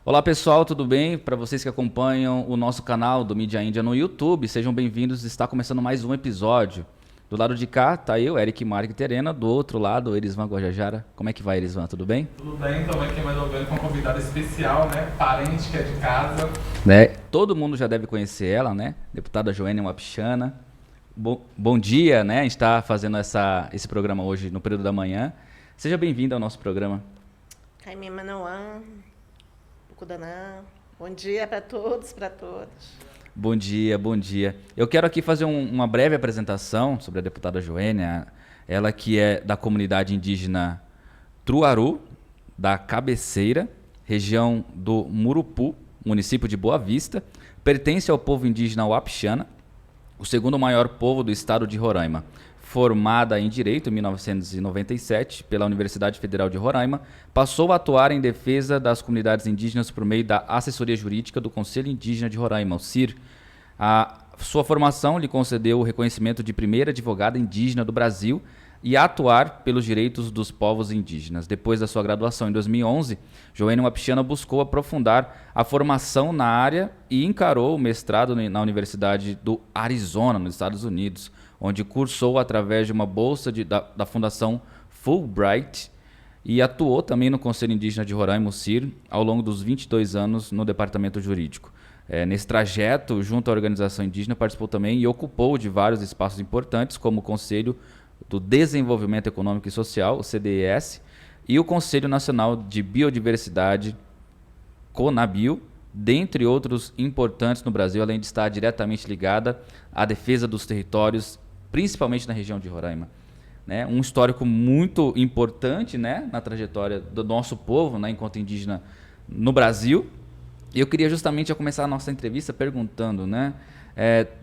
Olá pessoal, tudo bem? Para vocês que acompanham o nosso canal do Mídia Índia no YouTube, sejam bem-vindos. Está começando mais um episódio. Do lado de cá tá eu, Eric Marque Terena, do outro lado, Erisvan Guajajara. Como é que vai, Erisvan? Tudo bem? Tudo bem, então aqui mais uma vez com uma convidada especial, né? Parente que é de casa. Né? Todo mundo já deve conhecer ela, né? Deputada Joênia Wapichana. Bom dia, né? A gente está fazendo esse programa hoje no período da manhã. Seja bem-vinda ao nosso programa. Caimim Manauã, Pucudanã. Bom dia para todos, para todas. Bom dia, bom dia. Eu quero aqui fazer uma breve apresentação sobre a deputada Joênia, ela que é da comunidade indígena Truaru, da Cabeceira, região do Murupu, município de Boa Vista, pertence ao povo indígena Wapichana, o segundo maior povo do estado de Roraima. Formada em Direito em 1997 pela Universidade Federal de Roraima, passou a atuar em defesa das comunidades indígenas por meio da Assessoria Jurídica do Conselho Indígena de Roraima, o CIR. A sua formação lhe concedeu o reconhecimento de primeira advogada indígena do Brasil e a atuar pelos direitos dos povos indígenas. Depois da sua graduação em 2011, Joênia Wapichana buscou aprofundar a formação na área e encarou o mestrado na Universidade do Arizona, nos Estados Unidos, onde cursou através de uma bolsa da Fundação Fulbright e atuou também no Conselho Indígena de Roraima, o CIR, ao longo dos 22 anos no Departamento Jurídico. Nesse trajeto, junto à organização indígena, participou também e ocupou de vários espaços importantes, como o Conselho do Desenvolvimento Econômico e Social, o CDES, e o Conselho Nacional de Biodiversidade, CONABIO, dentre outros importantes no Brasil, além de estar diretamente ligada à defesa dos territórios, principalmente na região de Roraima. Né? Um histórico muito importante, né, na trajetória do nosso povo, né, enquanto indígena no Brasil. E eu queria justamente já começar a nossa entrevista perguntando, né,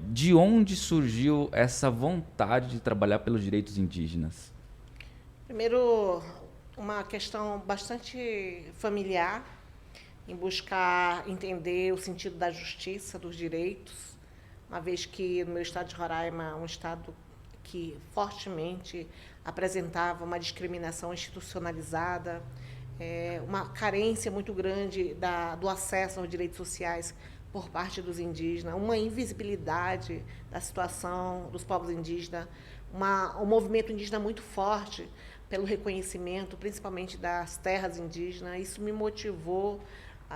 de onde surgiu essa vontade de trabalhar pelos direitos indígenas? Primeiro, uma questão bastante familiar, em buscar entender o sentido da justiça, dos direitos, uma vez que no meu estado de Roraima é um estado que fortemente apresentava uma discriminação institucionalizada, uma carência muito grande do acesso aos direitos sociais por parte dos indígenas, uma invisibilidade da situação dos povos indígenas, um movimento indígena muito forte pelo reconhecimento, principalmente das terras indígenas. Isso me motivou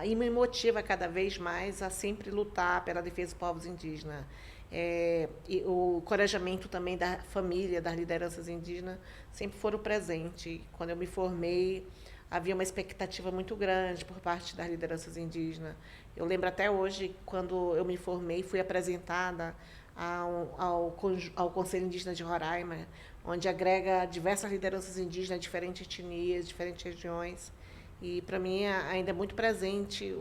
e me motiva cada vez mais a sempre lutar pela defesa dos povos indígenas. E o encorajamento também da família, das lideranças indígenas, sempre foram presentes. Quando eu me formei, havia uma expectativa muito grande por parte das lideranças indígenas. Eu lembro até hoje, quando eu me formei, fui apresentada ao Conselho Indígena de Roraima, onde agrega diversas lideranças indígenas, diferentes etnias, diferentes regiões. E, para mim, ainda é muito presente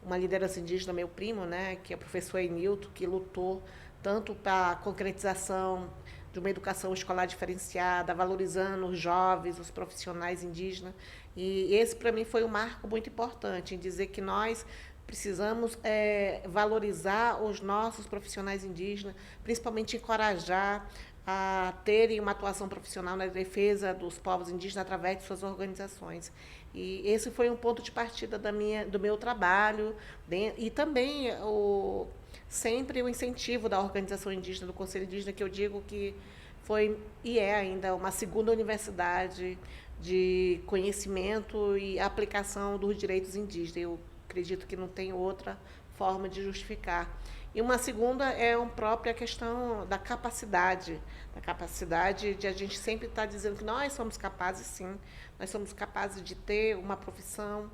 uma liderança indígena, meu primo, né, que é o professor Enilton, que lutou tanto para a concretização de uma educação escolar diferenciada, valorizando os jovens, os profissionais indígenas. E esse, para mim, foi um marco muito importante, em dizer que nós precisamos valorizar os nossos profissionais indígenas, principalmente encorajar a terem uma atuação profissional na defesa dos povos indígenas através de suas organizações. E esse foi um ponto de partida do meu trabalho, e também sempre o incentivo da organização indígena, do Conselho Indígena, que eu digo que foi e é ainda uma segunda universidade de conhecimento e aplicação dos direitos indígenas. Eu acredito que não tem outra forma de justificar. E uma segunda é a própria questão da capacidade de a gente sempre estar dizendo que nós somos capazes, sim, nós somos capazes de ter uma profissão,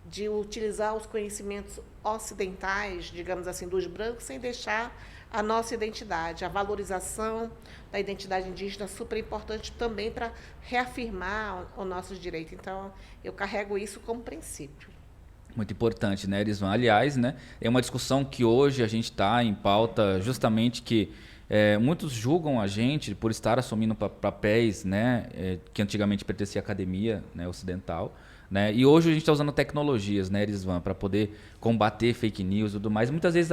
de utilizar os conhecimentos ocidentais, digamos assim, dos brancos, sem deixar a nossa identidade. A valorização da identidade indígena é super importante também para reafirmar os nossos direitos. Então, eu carrego isso como princípio. Muito importante, né, Erisvan? Aliás, né, é uma discussão que hoje a gente está em pauta, justamente que muitos julgam a gente por estar assumindo papéis, né, que antigamente pertencia à academia, né, ocidental, né, e hoje a gente está usando tecnologias, né, Erisvan, para poder combater fake news e tudo mais. Muitas vezes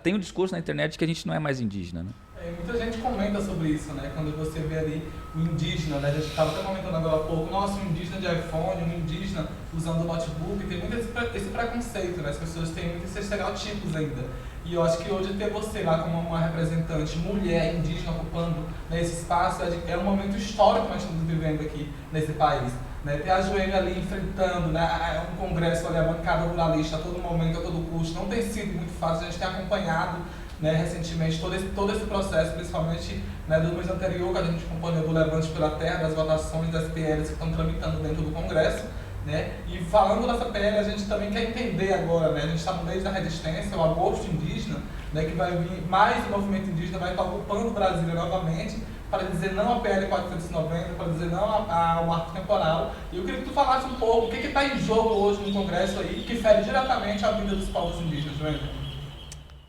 tem um discurso na internet que a gente não é mais indígena, né? Muita gente comenta sobre isso, né? Quando você vê ali o indígena, né? A gente estava até comentando agora há pouco, nossa, um indígena de iPhone, um indígena usando notebook, tem muito esse preconceito, né? As pessoas têm muitos estereótipos ainda. E eu acho que hoje ter você lá como uma representante mulher indígena ocupando, né, esse espaço é um momento histórico que nós estamos vivendo aqui nesse país. Né? Ter a Joênia ali enfrentando, né, um congresso ali, a bancada ruralista a todo momento, a todo custo, não tem sido muito fácil, a gente tem acompanhado, né, recentemente todo esse processo, principalmente, né, do mês anterior, que a gente acompanhou do Levante pela Terra, das votações das PLs que estão tramitando dentro do Congresso. Né? E falando dessa PL, a gente também quer entender agora, né? A gente está no mês da resistência, o agosto indígena, né, que vai vir mais o movimento indígena, vai estar ocupando Brasília novamente, para dizer não à PL 490, para dizer não ao marco temporal. E eu queria que tu falasse um pouco o que está em jogo hoje no Congresso aí, que fere diretamente a vida dos povos indígenas, Joênia.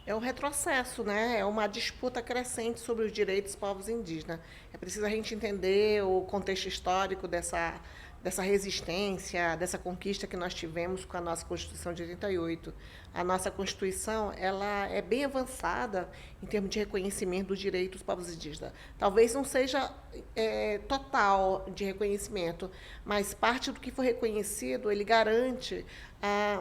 É um retrocesso, né? É uma disputa crescente sobre os direitos dos povos indígenas. É preciso a gente entender o contexto histórico dessa resistência, dessa conquista que nós tivemos com a nossa Constituição de 88. A nossa Constituição, ela é bem avançada em termos de reconhecimento dos direitos dos povos indígenas. Talvez não seja total de reconhecimento, mas parte do que foi reconhecido, ele garante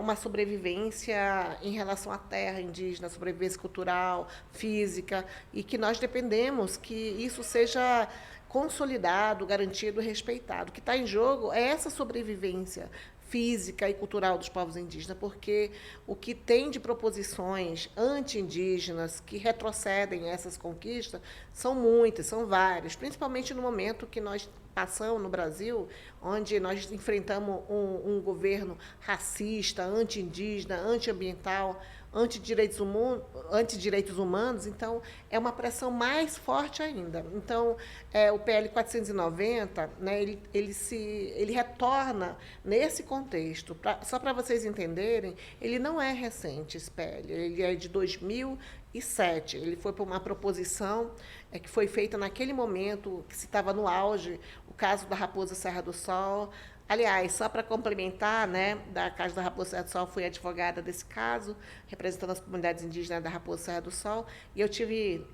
uma sobrevivência em relação à terra indígena, sobrevivência cultural, física, e que nós dependemos que isso seja consolidado, garantido e respeitado. O que está em jogo é essa sobrevivência física e cultural dos povos indígenas, porque o que tem de proposições anti-indígenas que retrocedem essas conquistas são muitas, são várias, principalmente no momento que nós passamos no Brasil, onde nós enfrentamos um governo racista, anti-indígena, anti-ambiental, antidireitos humanos, então é uma pressão mais forte ainda. Então, o PL 490, né, ele retorna nesse contexto. Só para vocês entenderem, ele não é recente, esse PL, ele é de 2007. Ele foi por uma proposição que foi feita naquele momento que se estava no auge, o caso da Raposa Serra do Sol. Aliás, só para complementar, né, da Casa da Raposa Serra do Sol, fui advogada desse caso, representando as comunidades indígenas da Raposa Serra do Sol, e eu tive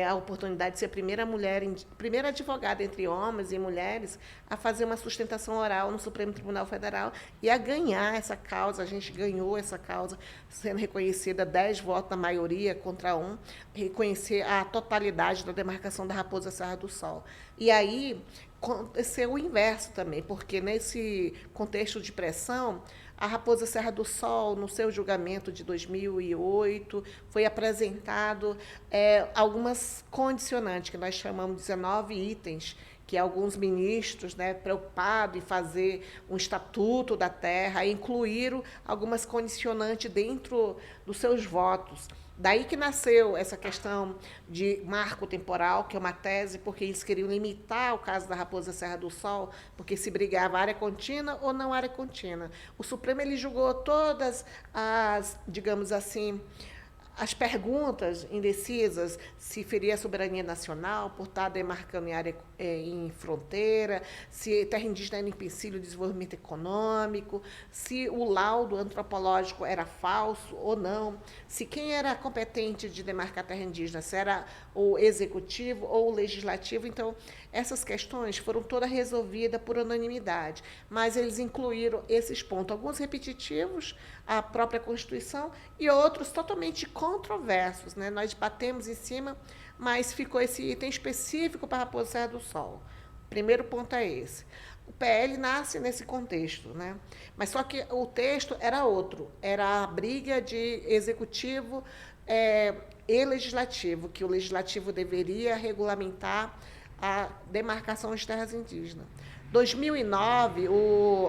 a oportunidade de ser a primeira advogada entre homens e mulheres a fazer uma sustentação oral no Supremo Tribunal Federal e a ganhar essa causa. A gente ganhou essa causa, sendo reconhecida 10 votos na maioria contra 1, reconhecer a totalidade da demarcação da Raposa Serra do Sol. E aí aconteceu o inverso também, porque nesse contexto de pressão, a Raposa Serra do Sol, no seu julgamento de 2008, foi apresentado algumas condicionantes, que nós chamamos de 19 itens, que alguns ministros, né, preocupados em fazer um estatuto da terra, incluíram algumas condicionantes dentro dos seus votos. Daí que nasceu essa questão de marco temporal, que é uma tese, porque eles queriam limitar o caso da Raposa Serra do Sol, porque se brigava área contínua ou não área contínua. O Supremo ele julgou todas as, digamos assim, as perguntas indecisas, se feria a soberania nacional por estar demarcando em área em fronteira, se terra indígena era empecilho de desenvolvimento econômico, se o laudo antropológico era falso ou não, se quem era competente de demarcar terra indígena, se era o executivo ou o legislativo. Então, essas questões foram todas resolvidas por unanimidade, mas eles incluíram esses pontos, alguns repetitivos à própria Constituição e outros totalmente controversos, né? Nós batemos em cima, mas ficou esse item específico para a Raposa Serra do Sol. O primeiro ponto é esse. O PL nasce nesse contexto, né? Mas só que o texto era outro, era a briga de executivo e legislativo, que o legislativo deveria regulamentar a demarcação de terras indígenas. Em 2009,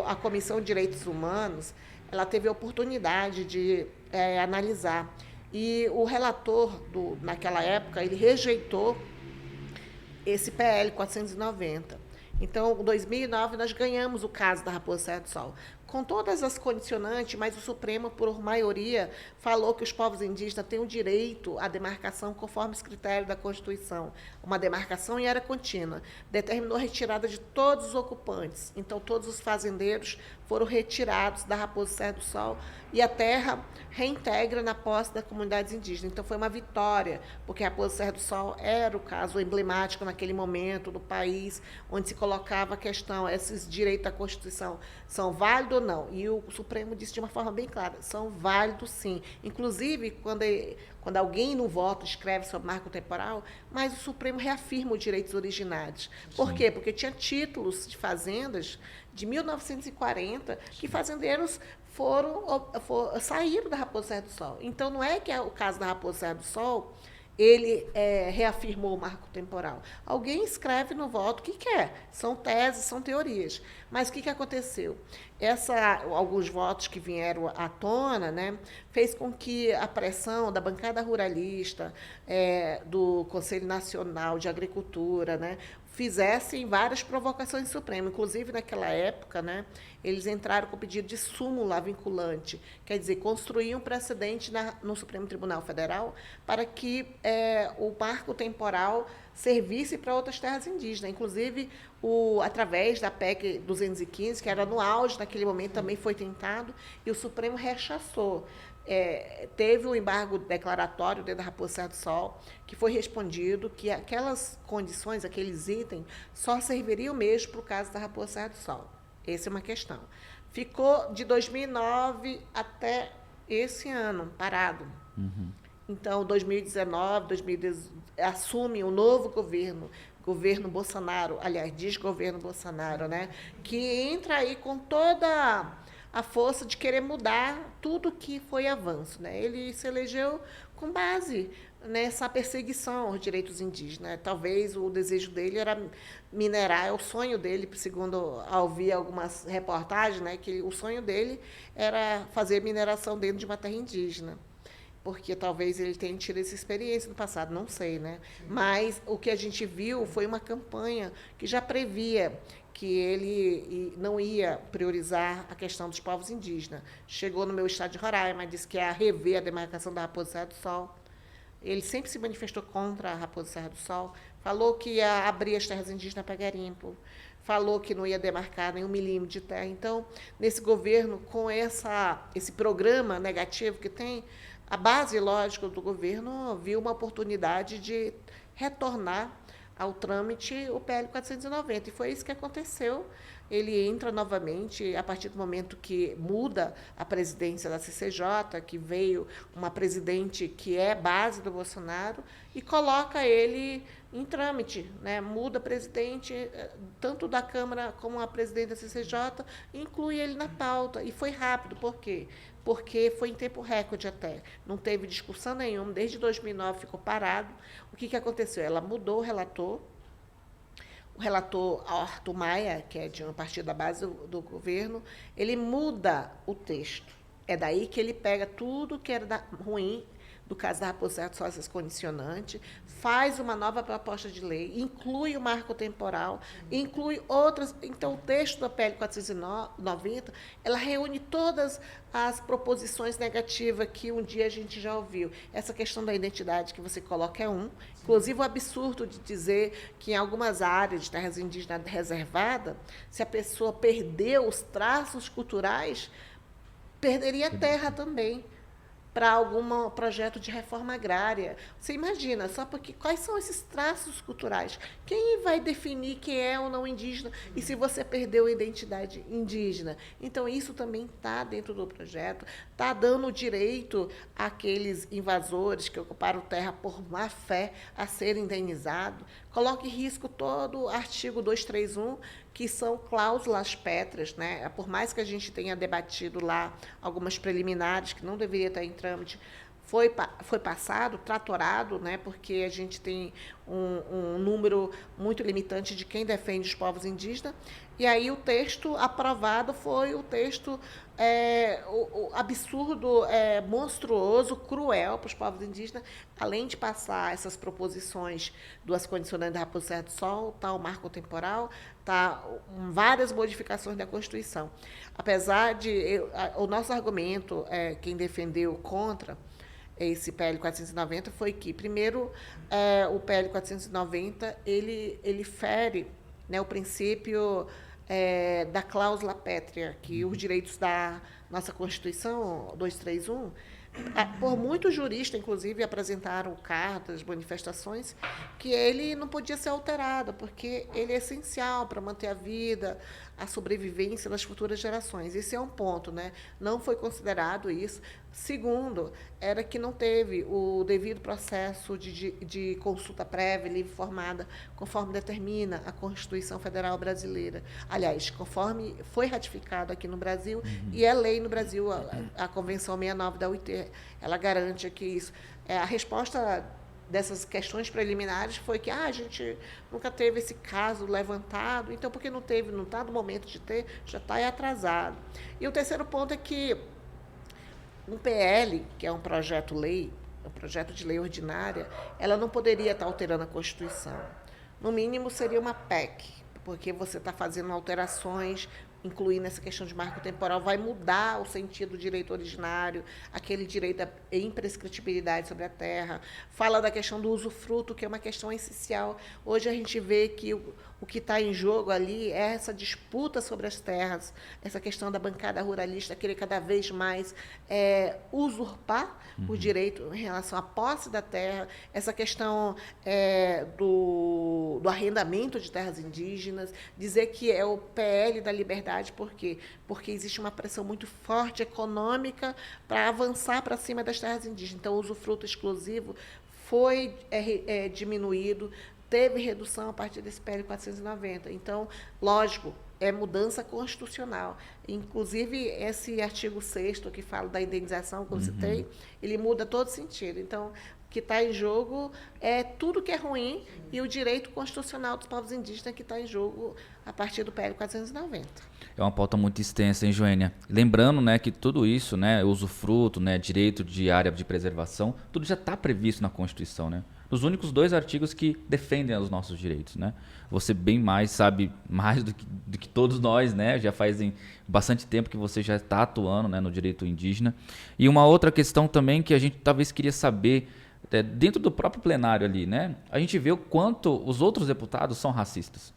a Comissão de Direitos Humanos ela teve a oportunidade de analisar. E o relator, naquela época, ele rejeitou esse PL 490. Então, em 2009, nós ganhamos o caso da Raposa Serra do Sol, com todas as condicionantes, mas o Supremo, por maioria, falou que os povos indígenas têm o direito à demarcação conforme os critérios da Constituição, uma demarcação em área contínua. Determinou a retirada de todos os ocupantes. Então, todos os fazendeiros foram retirados da Raposa Serra do Sol e a terra reintegra na posse das comunidades indígenas. Então, foi uma vitória, porque a Raposa Serra do Sol era o caso emblemático naquele momento do país, onde se colocava a questão, esses direitos da Constituição são válidos ou não? E o Supremo disse de uma forma bem clara, são válidos sim. Inclusive, quando alguém no voto escreve sobre marco temporal, mas o Supremo reafirma os direitos originários. Por Sim. quê? Porque tinha títulos de fazendas de 1940 que fazendeiros saíram da Raposa Serra do Sol. Então, não é que é o caso da Raposa Serra do Sol, ele reafirmou o marco temporal. Alguém escreve no voto o que quer. São teses, são teorias. Mas o que aconteceu? Alguns votos que vieram à tona, né, fez com que a pressão da bancada ruralista, do Conselho Nacional de Agricultura, né, fizessem várias provocações no Supremo. Inclusive, naquela época, né, eles entraram com pedido de súmula vinculante, quer dizer, construíam um precedente no Supremo Tribunal Federal para que o marco temporal servisse para outras terras indígenas. Inclusive, através da PEC 215, que era no auge naquele momento, também foi tentado, e o Supremo rechaçou. Teve um embargo declaratório dentro da Raposa Serra do Sol, que foi respondido que aquelas condições, aqueles itens, só serviriam mesmo para o caso da Raposa Serra do Sol. Essa é uma questão. Ficou de 2009 até esse ano, parado. Uhum. Então, 2019, 2018, assume um novo governo Bolsonaro, aliás, desgoverno Bolsonaro, né, que entra aí com toda a força de querer mudar tudo que foi avanço, né? Ele se elegeu com base nessa perseguição aos direitos indígenas. Talvez o desejo dele era minerar, é o sonho dele, segundo ao ouvir algumas reportagens, né, que o sonho dele era fazer mineração dentro de uma terra indígena. Porque talvez ele tenha tido essa experiência no passado, não sei, né? Mas o que a gente viu foi uma campanha que já previa que ele não ia priorizar a questão dos povos indígenas. Chegou no meu estado de Roraima, disse que ia rever a demarcação da Raposa Serra do Sol. Ele sempre se manifestou contra a Raposa Serra do Sol, falou que ia abrir as terras indígenas para garimpo, falou que não ia demarcar nenhum milímetro de terra. Então, nesse governo, com esse programa negativo que tem, a base, lógico, do governo viu uma oportunidade de retornar ao trâmite o PL 490. E foi isso que aconteceu. Ele entra novamente a partir do momento que muda a presidência da CCJ, que veio uma presidente que é base do Bolsonaro, e coloca ele em trâmite, né? Muda a presidente, tanto da Câmara como a presidente da CCJ, inclui ele na pauta. E foi rápido. Por quê? Porque foi em tempo recorde até. Não teve discussão nenhuma, desde 2009 ficou parado. O que aconteceu? Ela mudou o relator Arthur Maia, que é de um partido da base do governo, ele muda o texto. É daí que ele pega tudo que era ruim do caso da Raposa Serra do Sol, essas condicionantes, faz uma nova proposta de lei, inclui o marco temporal, inclui outras. Então, o texto da PL 490, ela reúne todas as proposições negativas que um dia a gente já ouviu. Essa questão da identidade que você coloca inclusive o absurdo de dizer que em algumas áreas de terras indígenas reservadas, se a pessoa perdeu os traços culturais, perderia a terra também para algum projeto de reforma agrária. Você imagina, só porque quais são esses traços culturais? Quem vai definir quem é ou não indígena e se você perdeu a identidade indígena? Então, isso também está dentro do projeto, está dando direito àqueles invasores que ocuparam terra por má fé a serem indenizados. Coloca em risco todo o artigo 231, que são cláusulas pétreas, né? Por mais que a gente tenha debatido lá algumas preliminares que não deveria estar em trâmite, foi passado, tratorado, né? Porque a gente tem um número muito limitante de quem defende os povos indígenas, e aí o texto aprovado foi o texto absurdo, monstruoso, cruel para os povos indígenas, além de passar essas proposições das condicionantes da Raposa Serra do Sol, tá o marco temporal, tá várias modificações da Constituição. Apesar de o nosso argumento, quem defendeu contra esse PL 490 foi que, primeiro, o PL 490 ele fere, né, o princípio da cláusula pétrea, que os direitos da nossa Constituição 231, por muitos juristas, inclusive, apresentaram cartas, manifestações, que ele não podia ser alterado, porque ele é essencial para manter a vida, a sobrevivência das futuras gerações. Esse é um ponto, né? Não foi considerado isso. Segundo, era que não teve o devido processo de consulta prévia, livre formada, conforme determina a Constituição Federal Brasileira. Aliás, conforme foi ratificado aqui no Brasil, e é lei no Brasil, a Convenção 69 da OIT, ela garante que isso. A resposta dessas questões preliminares foi que a gente nunca teve esse caso levantado, então, porque não teve, não está no momento de ter, já está atrasado. E o terceiro ponto é que um PL, que é um projeto-lei, um projeto de lei ordinária, ela não poderia estar alterando a Constituição. No mínimo, seria uma PEC, porque você está fazendo alterações, incluindo essa questão de marco temporal, vai mudar o sentido do direito originário, aquele direito à imprescritibilidade sobre a terra. Fala da questão do usufruto, que é uma questão essencial. Hoje a gente vê que o que está em jogo ali é essa disputa sobre as terras, essa questão da bancada ruralista querer cada vez mais usurpar o direito em relação à posse da terra, essa questão do arrendamento de terras indígenas, dizer que é o PL da liberdade. Por quê? Porque existe uma pressão muito forte econômica para avançar para cima das terras indígenas. Então, o usufruto exclusivo foi diminuído, teve redução a partir desse PL 490. Então, lógico, é mudança constitucional. Inclusive, esse artigo 6º que fala da indenização, que eu citei, ele muda todo sentido. Então, o que está em jogo é tudo que é ruim e o direito constitucional dos povos indígenas que está em jogo a partir do PL 490. É uma pauta muito extensa, hein, Joênia? Lembrando, né, que tudo isso, né, usufruto, né, direito de área de preservação, tudo já está previsto na Constituição, né? Os únicos 2 artigos que defendem os nossos direitos, né? Você bem mais sabe mais do que todos nós, né? Já faz bastante tempo que você já está atuando, né, no direito indígena. E uma outra questão também que a gente talvez queria saber, dentro do próprio plenário ali, né? A gente vê o quanto os outros deputados são racistas.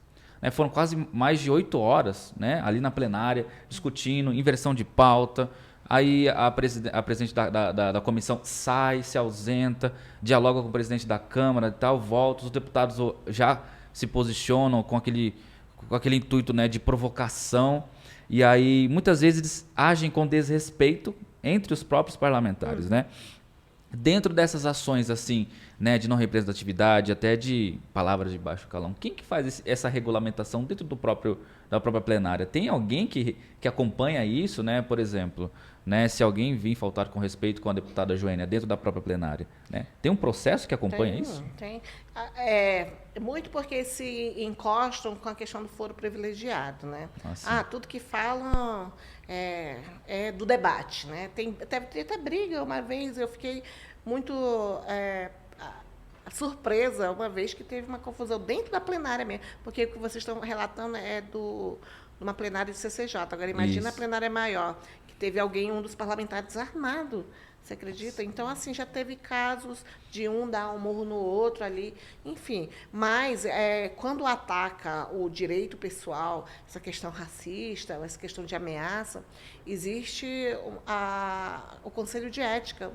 Foram quase mais de 8 horas, né, ali na plenária, discutindo, inversão de pauta. Aí a presidente da comissão sai, se ausenta, dialoga com o presidente da Câmara e tal, volta, os deputados já se posicionam com aquele intuito, né, de provocação. E aí, muitas vezes, eles agem com desrespeito entre os próprios parlamentares, né? Dentro dessas ações, assim, né, de não representatividade, até de palavras de baixo calão, quem que faz essa regulamentação dentro da própria plenária? Tem alguém que acompanha isso, né? Por exemplo, né, se alguém vir faltar com respeito com a deputada Joênia dentro da própria plenária, né? Tem um processo que acompanha isso? Tem. Muito porque se encostam com a questão do foro privilegiado, né? Tudo que falam é do debate, né? Teve até briga uma vez, eu fiquei muito surpresa uma vez que teve uma confusão dentro da plenária mesmo, porque o que vocês estão relatando é de uma plenária de CCJ. Agora, imagina a plenária maior, que teve um dos parlamentares armado. Você acredita? Então, assim, já teve casos de um dar um murro no outro ali, enfim. Mas, quando ataca o direito pessoal, essa questão racista, essa questão de ameaça, existe o Conselho de Ética.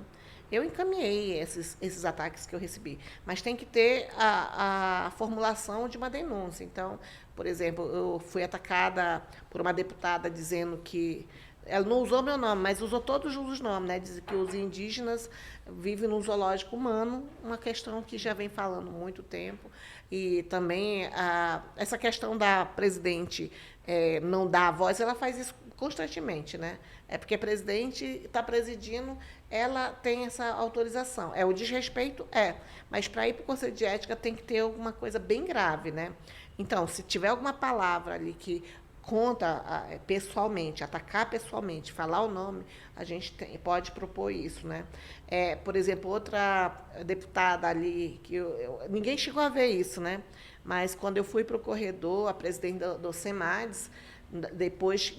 Eu encaminhei esses ataques que eu recebi, mas tem que ter a formulação de uma denúncia. Então, por exemplo, eu fui atacada por uma deputada dizendo que ela não usou meu nome, mas usou todos os nomes, né? Diz que os indígenas vivem num zoológico humano, uma questão que já vem falando há muito tempo. E também essa questão da presidente não dar a voz, ela faz isso constantemente, né? É porque a presidente está presidindo, ela tem essa autorização. O desrespeito mas para ir para o Conselho de Ética tem que ter alguma coisa bem grave, né? Então, se tiver alguma palavra ali que conta pessoalmente, atacar pessoalmente, falar o nome, a gente pode propor isso, né? Por exemplo, outra deputada ali, que ninguém chegou a ver isso, né? Mas quando eu fui para o corredor, a presidente do SEMADES, depois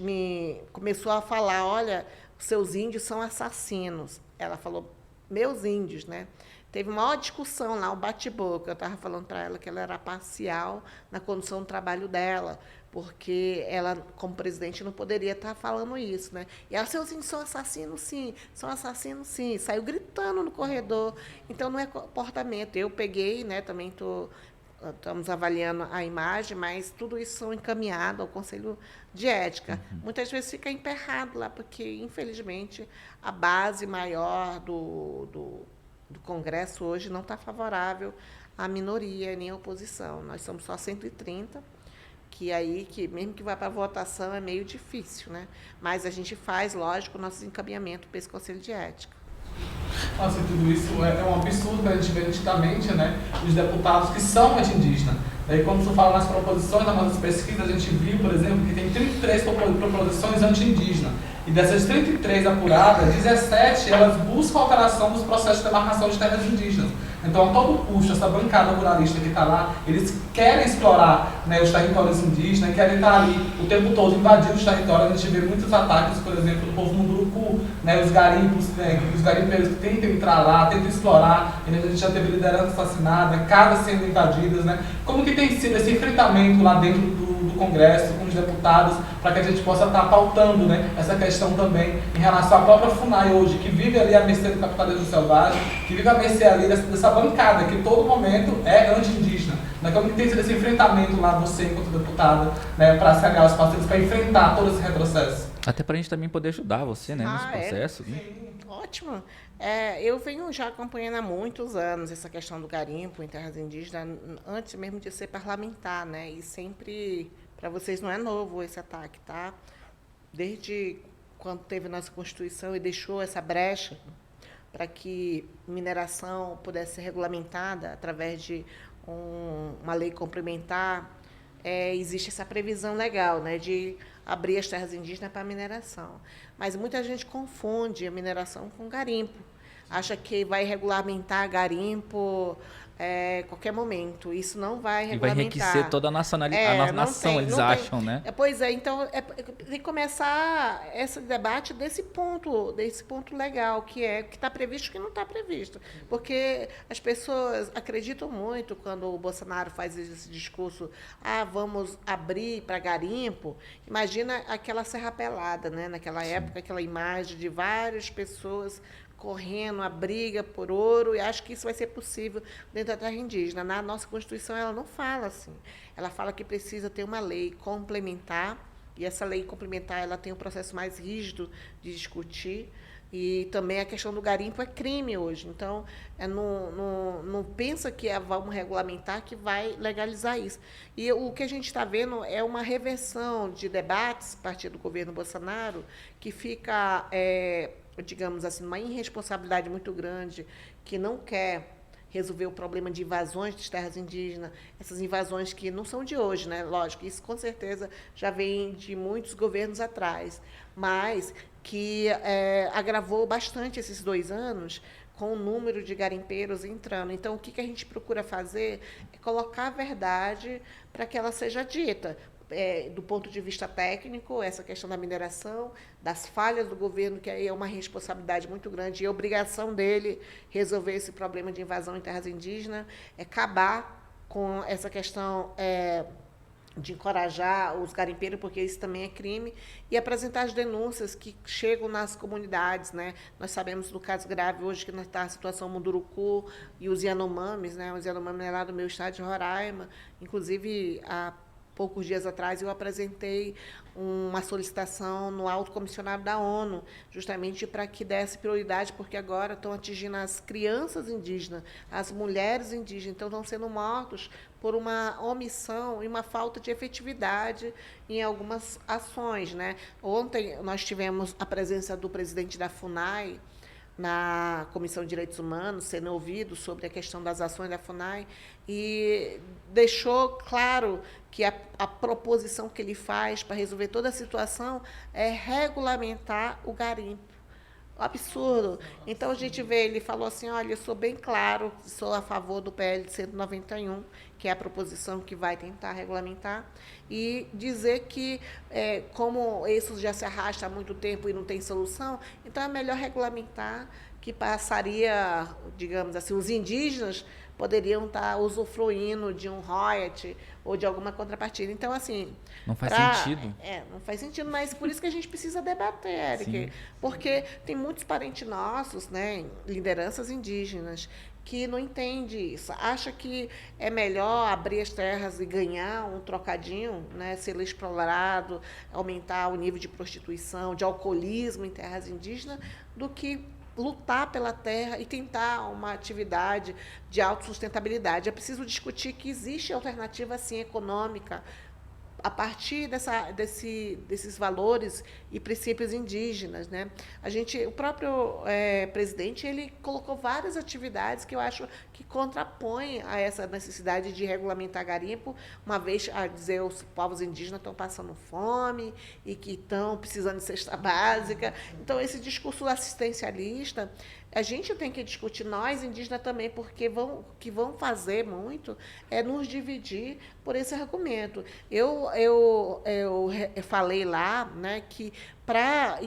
começou a falar, olha, os seus índios são assassinos. Ela falou, meus índios, né? Teve uma maior discussão lá, um bate-boca. Eu estava falando para ela que ela era parcial na condução do trabalho dela, porque ela, como presidente, não poderia estar falando isso, né? E ela disse, assim, são assassinos, sim, saiu gritando no corredor. Então, não é comportamento. Eu peguei, né, também estamos avaliando a imagem, mas tudo isso são encaminhado ao Conselho de Ética. Muitas vezes fica emperrado lá, porque, infelizmente, a base maior do Congresso hoje não está favorável à minoria nem à oposição. Nós somos só 130, que mesmo que vá para a votação é meio difícil, né? Mas a gente faz, lógico, o nosso encaminhamento para esse Conselho de Ética. Nossa, e tudo isso é um absurdo que a gente vê nitidamente, né? Os deputados que são anti-indígenas. Daí, quando você fala nas proposições, nas nossas pesquisas, a gente viu, por exemplo, que tem 33 proposições anti-indígenas. E dessas 33 apuradas, 17 elas buscam a alteração dos processos de demarcação de terras indígenas. Então, a todo custo, essa bancada ruralista que está lá, eles querem explorar, né, os territórios indígenas, querem estar ali o tempo todo invadindo os territórios. A gente vê muitos ataques, por exemplo, do povo munduruku, né, os garimpos, os garimpeiros que tentam entrar lá, tentam explorar. A gente já teve liderança assassinada, casas sendo invadidas, né? Como que tem sido esse enfrentamento lá dentro do Congresso, com os deputados, para que a gente possa estar pautando, né, essa questão também em relação à própria FUNAI hoje, que vive ali a mercê do capitalismo selvagem, que vive a mercê ali dessa bancada, que todo momento é anti-indígena. Né? Como que tem sido esse enfrentamento lá, você enquanto deputada, né, para se aliar aos parceiros, para enfrentar todo esse retrocesso? Até para a gente também poder ajudar você, né, nesse processo. Ótimo. Eu venho já acompanhando há muitos anos essa questão do garimpo em terras indígenas, antes mesmo de ser parlamentar, né? E sempre, para vocês não é novo esse ataque, tá? Desde quando teve nossa Constituição e deixou essa brecha para que mineração pudesse ser regulamentada através de uma lei complementar, existe essa previsão legal, né, de abrir as terras indígenas para mineração. Mas muita gente confunde a mineração com garimpo. Acha que vai regulamentar garimpo a qualquer momento. Isso não vai regulamentar. E vai enriquecer toda a nação, eles acham, né? Pois é, então tem que começar esse debate desse ponto legal, que é o que está previsto e o que não está previsto. Porque as pessoas acreditam muito quando o Bolsonaro faz esse discurso, vamos abrir para garimpo. Imagina aquela Serra Pelada, né? Naquela época, aquela imagem de várias pessoas correndo a briga por ouro, e acho que isso vai ser possível dentro da terra indígena. Na nossa Constituição, ela não fala assim. Ela fala que precisa ter uma lei complementar, e essa lei complementar ela tem um processo mais rígido de discutir, e também a questão do garimpo é crime hoje. Então, não pensa que vamos regulamentar que vai legalizar isso. E o que a gente está vendo é uma reversão de debates a partir do governo Bolsonaro, que fica digamos assim, uma irresponsabilidade muito grande, que não quer resolver o problema de invasões de terras indígenas, essas invasões que não são de hoje, né? Lógico, isso com certeza já vem de muitos governos atrás, mas que agravou bastante esses 2 anos com o número de garimpeiros entrando. Então, o que a gente procura fazer é colocar a verdade para que ela seja dita. Do ponto de vista técnico, essa questão da mineração, das falhas do governo, que aí é uma responsabilidade muito grande, e a obrigação dele resolver esse problema de invasão em terras indígenas, acabar com essa questão de encorajar os garimpeiros, porque isso também é crime, e apresentar as denúncias que chegam nas comunidades, né? Nós sabemos do caso grave hoje que está a situação Munduruku e os Yanomamis, né? Os Yanomamis é lá do meu estado de Roraima, inclusive poucos dias atrás, eu apresentei uma solicitação no Alto Comissionário da ONU, justamente para que desse prioridade, porque agora estão atingindo as crianças indígenas, as mulheres indígenas, então estão sendo mortos por uma omissão e uma falta de efetividade em algumas ações, né? Ontem nós tivemos a presença do presidente da FUNAI, na Comissão de Direitos Humanos, sendo ouvido sobre a questão das ações da FUNAI, e deixou claro que a proposição que ele faz para resolver toda a situação é regulamentar o garimpo. Absurdo. Então, a gente vê, ele falou assim, olha, eu sou bem claro, sou a favor do PL 191, que é a proposição que vai tentar regulamentar, e dizer que, como isso já se arrasta há muito tempo e não tem solução, então é melhor regulamentar, que passaria, digamos assim, os indígenas poderiam estar usufruindo de um royalty ou de alguma contrapartida. Então, assim... Não faz sentido. Não faz sentido, mas por isso que a gente precisa debater, Eric. Sim. Porque tem muitos parentes nossos, né, lideranças indígenas, que não entende isso. Acha que é melhor abrir as terras e ganhar um trocadinho, né, ser explorado, aumentar o nível de prostituição, de alcoolismo em terras indígenas, do que lutar pela terra e tentar uma atividade de autossustentabilidade. É preciso discutir que existe alternativa, sim, econômica, a partir desses valores e princípios indígenas, né? O próprio presidente, ele colocou várias atividades que eu acho que contrapõem a essa necessidade de regulamentar garimpo, uma vez a dizer os povos indígenas estão passando fome e que estão precisando de cesta básica. Então, esse discurso assistencialista, a gente tem que discutir, nós indígenas também, porque que vão fazer muito é nos dividir por esse argumento. Eu falei lá, né, que para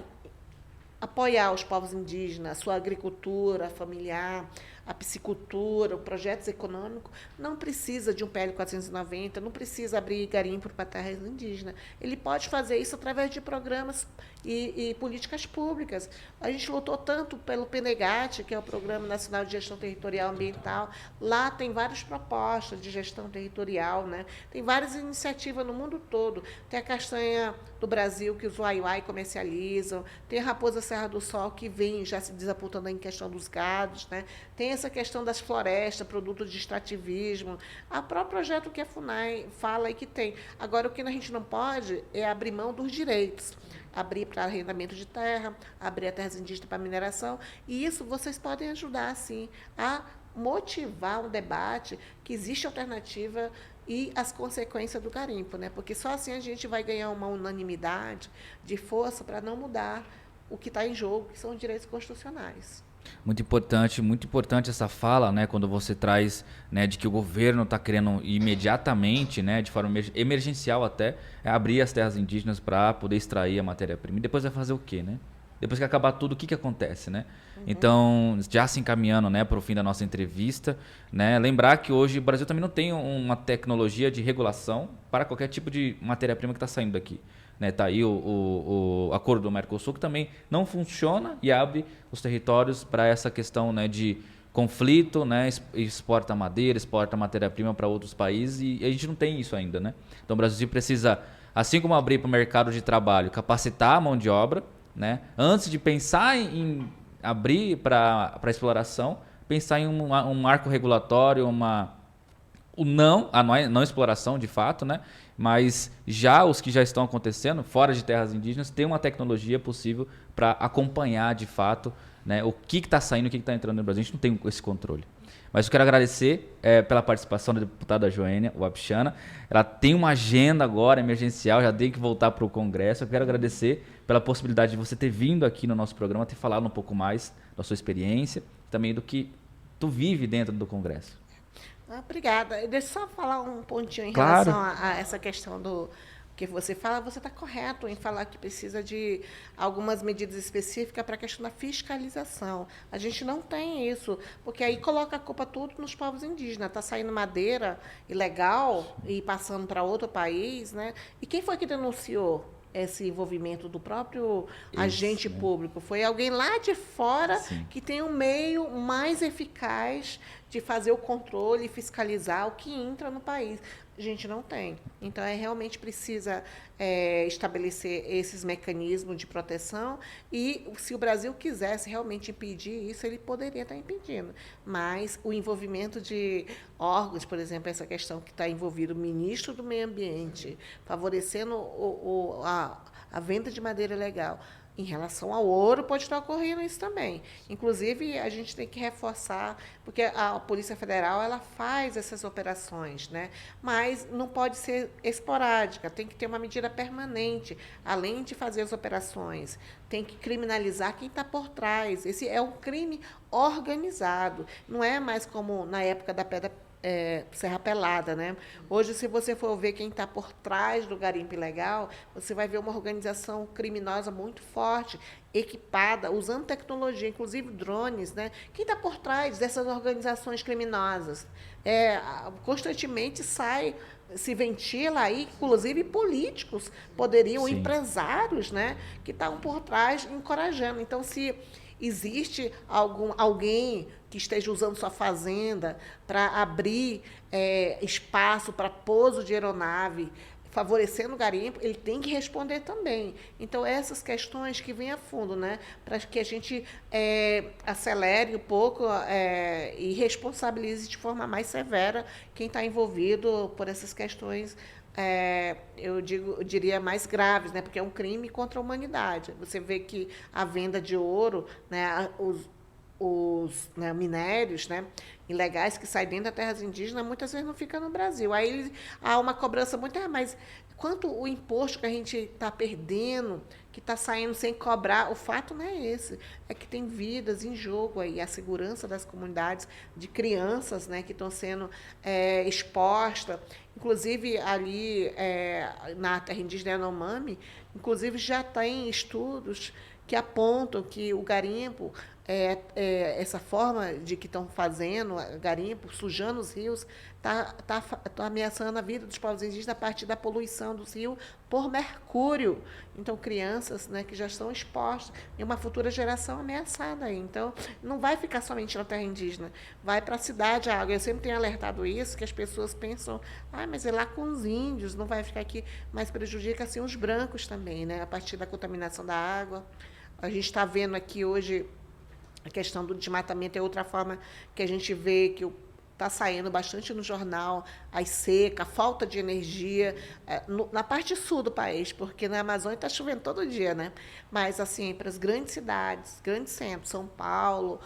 apoiar os povos indígenas, a sua agricultura familiar, a piscicultura, os projetos econômicos, não precisa de um PL 490, não precisa abrir garimpo para terras indígenas. Ele pode fazer isso através de programas e políticas públicas. A gente lutou tanto pelo PNGAT, que é o Programa Nacional de Gestão Territorial Ambiental. Lá tem várias propostas de gestão territorial, né? Tem várias iniciativas no mundo todo. Tem a castanha do Brasil, que os uai-uai comercializam. Tem a raposa Serra do Sol, que vem já se desapontando em questão dos gados, né? Tem essa questão das florestas, produto de extrativismo. O próprio projeto que a FUNAI fala e que tem. Agora, o que a gente não pode é abrir mão dos direitos. Abrir para arrendamento de terra, abrir a terras indígenas para mineração. E isso vocês podem ajudar, sim, a motivar um debate que existe alternativa e as consequências do garimpo, né? Porque só assim a gente vai ganhar uma unanimidade de força para não mudar o que está em jogo, que são os direitos constitucionais. Muito importante essa fala, né, quando você traz, né, de que o governo está querendo imediatamente, né, de forma emergencial até, abrir as terras indígenas para poder extrair a matéria-prima. E depois vai fazer o quê, né? Depois que acabar tudo, o que acontece, né? Então, já se encaminhando, né, para o fim da nossa entrevista, né, lembrar que hoje o Brasil também não tem uma tecnologia de regulação para qualquer tipo de matéria-prima que está saindo daqui. Né, tá aí o acordo do Mercosul, que também não funciona e abre os territórios para essa questão, né, de conflito, né, exporta madeira, exporta matéria-prima para outros países e a gente não tem isso ainda, né? Então o Brasil precisa, assim como abrir para o mercado de trabalho, capacitar a mão de obra, né, antes de pensar em abrir para exploração, pensar em um marco regulatório, a não exploração de fato, né? Mas já os que já estão acontecendo, fora de terras indígenas, tem uma tecnologia possível para acompanhar de fato, né, o que está saindo, o que está entrando no Brasil. A gente não tem esse controle. Mas eu quero agradecer pela participação da deputada Joênia Wapichana. Ela tem uma agenda agora emergencial, já tem que voltar para o Congresso. Eu quero agradecer pela possibilidade de você ter vindo aqui no nosso programa, ter falado um pouco mais da sua experiência, também do que tu vive dentro do Congresso. Obrigada. Deixa eu só falar um pontinho em Claro. relação a essa questão do que você fala. Você está correto em falar que precisa de algumas medidas específicas para a questão da fiscalização. A gente não tem isso, porque aí coloca a culpa tudo nos povos indígenas. Está saindo madeira ilegal e passando para outro país, né? E quem foi que denunciou esse envolvimento do próprio agente público? Foi alguém lá de fora. Sim. Que tem um meio mais eficaz de fazer o controle e fiscalizar o que entra no país. A gente não tem. Então, realmente precisa estabelecer esses mecanismos de proteção e, se o Brasil quisesse realmente impedir isso, ele poderia estar impedindo. Mas o envolvimento de órgãos, por exemplo, essa questão que está envolvido o ministro do Meio Ambiente, favorecendo a venda de madeira legal. Em relação ao ouro, pode estar ocorrendo isso também. Inclusive, a gente tem que reforçar, porque a Polícia Federal ela faz essas operações, né? Mas não pode ser esporádica, tem que ter uma medida permanente, além de fazer as operações. Tem que criminalizar quem está por trás. Esse é um crime organizado. Não é mais como na época da pedra Serra Pelada, né? Hoje, se você for ver quem está por trás do garimpo ilegal, você vai ver uma organização criminosa muito forte, equipada, usando tecnologia, inclusive drones, né? Quem está por trás dessas organizações criminosas? Constantemente se ventila aí, inclusive políticos poderiam, Sim. empresários, né, que estão por trás encorajando. Então, se existe alguém que esteja usando sua fazenda para abrir espaço para pouso de aeronave, favorecendo o garimpo, ele tem que responder também. Então, essas questões que vêm a fundo, né, para que a gente acelere um pouco e responsabilize de forma mais severa quem está envolvido por essas questões, eu diria mais graves, né, porque é um crime contra a humanidade. Você vê que a venda de ouro, né, os minérios, né, ilegais que saem dentro das terras indígenas, muitas vezes não ficam no Brasil. Aí há uma cobrança muito, mas quanto o imposto que a gente está perdendo, que está saindo sem cobrar, o fato não é esse, é que tem vidas em jogo aí, a segurança das comunidades, de crianças, né, que estão sendo expostas. Inclusive, ali na terra indígena Yanomami, inclusive já tem estudos que apontam que o garimpo, essa forma de que estão fazendo garimpo, sujando os rios, está ameaçando a vida dos povos indígenas a partir da poluição dos rios por mercúrio. Então, crianças, né, que já estão expostas, e uma futura geração ameaçada aí. Então, não vai ficar somente na terra indígena, vai para a cidade a água. Eu sempre tenho alertado isso, que as pessoas pensam, mas é lá com os índios, não vai ficar aqui, mas prejudica assim os brancos também, né, a partir da contaminação da água. A gente está vendo aqui hoje a questão do desmatamento, é outra forma que a gente vê que está saindo bastante no jornal, as secas, a falta de energia, na parte sul do país, porque na Amazônia está chovendo todo dia, né? Mas, assim, para as grandes cidades, grandes centros, São Paulo,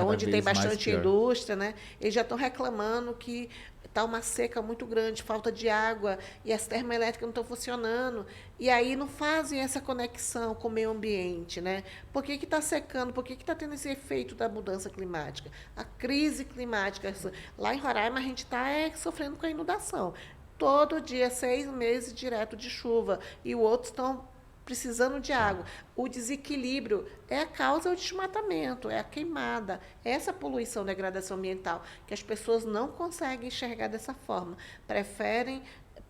onde tem bastante indústria, né? Eles já estão reclamando que está uma seca muito grande, falta de água, e as termoelétricas não estão funcionando. E aí não fazem essa conexão com o meio ambiente, né? Por que está secando? Por que está tendo esse efeito da mudança climática? A crise climática. Lá em Roraima, a gente está sofrendo com a inundação. Todo dia, 6 meses direto de chuva. E os outros estão precisando de água. O desequilíbrio é a causa do desmatamento, é a queimada, é essa poluição, degradação ambiental, que as pessoas não conseguem enxergar dessa forma. Preferem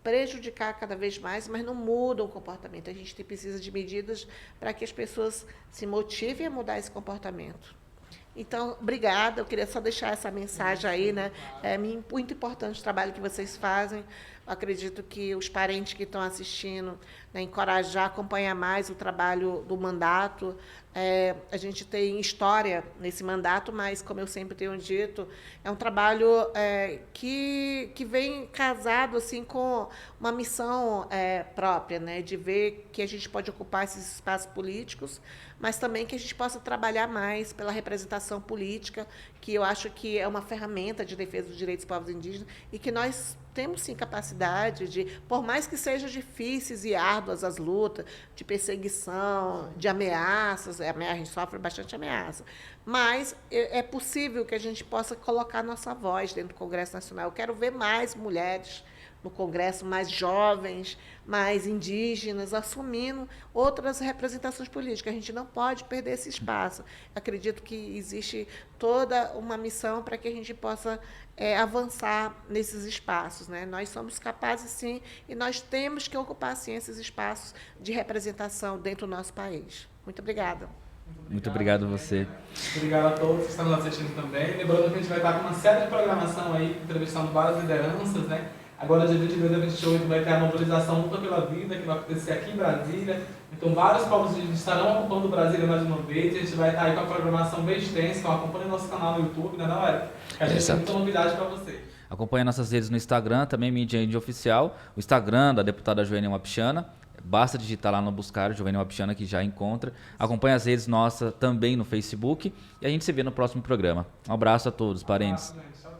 prejudicar cada vez mais, mas não mudam o comportamento. A gente precisa de medidas para que as pessoas se motivem a mudar esse comportamento. Então, obrigada. Eu queria só deixar essa mensagem aí, né? É muito importante o trabalho que vocês fazem. Eu acredito que os parentes que estão assistindo, né, encorajar, acompanhar mais o trabalho do mandato. A gente tem história nesse mandato, mas, como eu sempre tenho dito, é um trabalho que vem casado assim, com uma missão própria, né, de ver que a gente pode ocupar esses espaços políticos, mas também que a gente possa trabalhar mais pela representação política, que eu acho que é uma ferramenta de defesa dos direitos dos povos indígenas e que nós temos, sim, capacidade de, por mais que sejam difíceis e árduas as lutas, de perseguição, de ameaças, a gente sofre bastante ameaça, mas é possível que a gente possa colocar nossa voz dentro do Congresso Nacional. Eu quero ver mais mulheres no Congresso, mais jovens, mais indígenas, assumindo outras representações políticas. A gente não pode perder esse espaço. Acredito que existe toda uma missão para que a gente possa avançar nesses espaços, né? Nós somos capazes, sim, e nós temos que ocupar, sim, esses espaços de representação dentro do nosso país. Muito obrigada. Muito obrigado a você. Obrigado a todos que estão nos assistindo também. Lembrando que a gente vai estar com uma série de programação aí, entrevistando várias lideranças, né? Agora, dia 22 a 28, vai ter a mobilização Luta pela Vida, que vai acontecer aqui em Brasília. Então, vários povos estarão ocupando Brasília mais uma vez. A gente vai estar aí com a programação bem extensa. Então, acompanhe nosso canal no YouTube, né, não, Eric? A gente tem muita novidade para você. Acompanhe nossas redes no Instagram, também Mídia Índia Oficial. O Instagram da deputada Joênia Wapichana. Basta digitar lá no buscar Joênia Wapichana que já encontra. Acompanhe as redes nossas também no Facebook. E a gente se vê no próximo programa. Um abraço a todos, parentes. Tchau.